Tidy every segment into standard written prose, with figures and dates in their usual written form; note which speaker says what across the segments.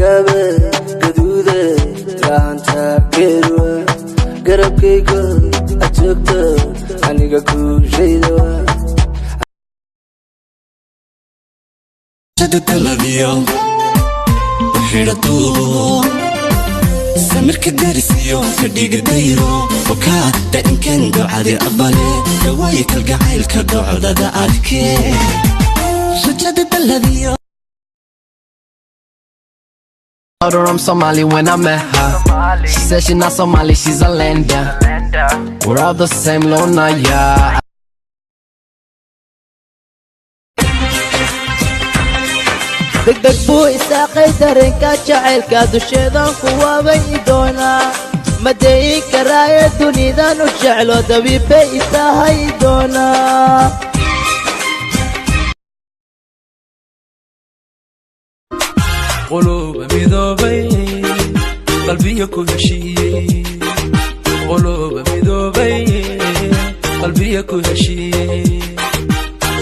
Speaker 1: gabe gaduude raanta geerwa garabkayga ajogta aniga kuushayda
Speaker 2: تلبيو وحيرتو سمر كدرسيو كديق دايرو وكاتا إن كان دعادي أبالي دوايك القعيل كدوع دا أركي شجد تلبيو
Speaker 3: I'm Somali when I met her. She said she's not Somali, she's a Lender. We're all the same, Lona, yeah.
Speaker 4: degdeg buu isaaqay dareenka jacaylka dusheedan ku waabay doonaa madeeyi karaaye dunidan u jeclo dabiibbay itahay doonaa
Speaker 5: quluub midoobay qalbiga ku heshiiyey quluub midoobay qalbiga ku heshiiyey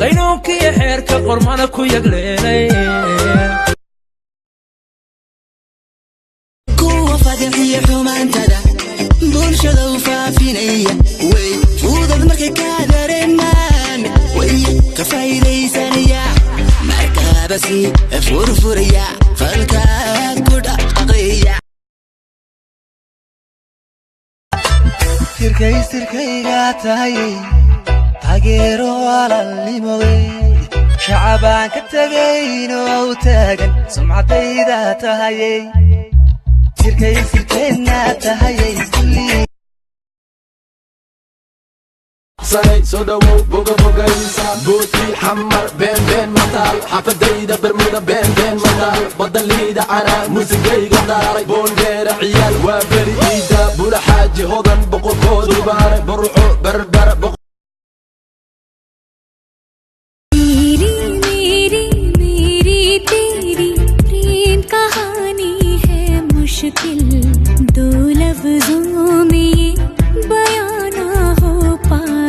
Speaker 5: qaynuunka iyo xeerka qormana ku yagleenay
Speaker 2: kuwa fadhiya xumaantada bulshada u faafinaya way fudud markay ka dareemaan way ka faa'iidaysanaya markaba si furfuraya falkaad ku dhaqaqaya
Speaker 6: sirkayga tahay taageero walaalnimowe shacabaan ka tagayno u taagan sumcadayda tahayey sirkayna tahayey
Speaker 7: سني سودا وبوغا بوغا إنسان بوتي حمر بين بين مطال حفديدا برمودا بين بين مطال بدل ليدا أنا موسيقي قداري بونجير عيال وبري إيدا بولا حاجي هودن بقو كودي باري بروحو بربر بقو
Speaker 8: मेरी तेरी प्रेम कहानी है मुश्किल दो लफ्जों में ये बयां ना हो पाए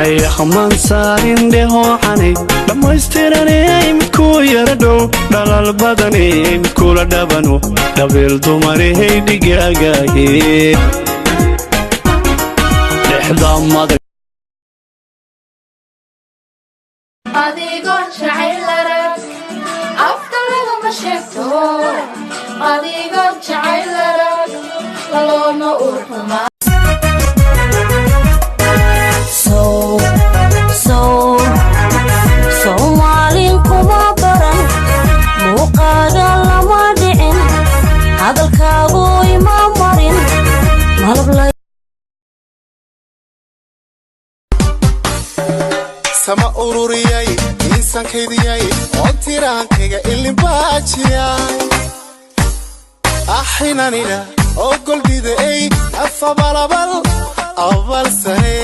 Speaker 9: يا خمان سارين ده عني لما يسترني مكو يردو دلال بدني مكو لدبنو دبل دمري هيدي جاجاهي لحظة ماضي
Speaker 8: أديكون شعيلرك أفضل لما شفتو أديكون شعيلرك لو نقولهما Soomaalin kuma baran muuqaaga lama dhicin hadalkaagu ima marin malab
Speaker 10: sama ururiyay insaankaydiyay oo tiraankayga ilin baajiyay axinanina oo golbiday afabalabal abalsane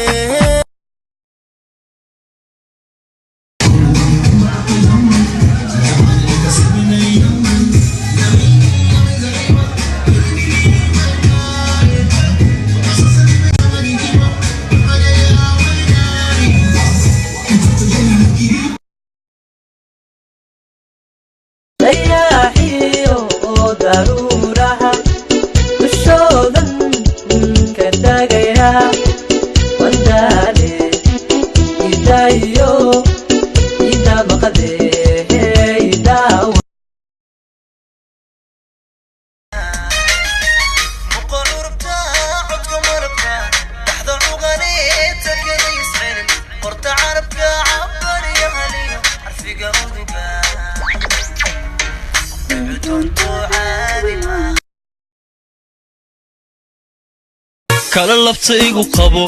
Speaker 11: kala laftaygu qabo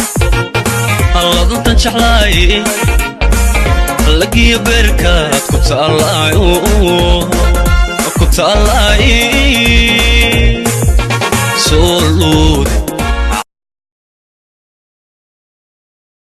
Speaker 11: alladuntan jeclaay lagiyo beerkaad ku taalaay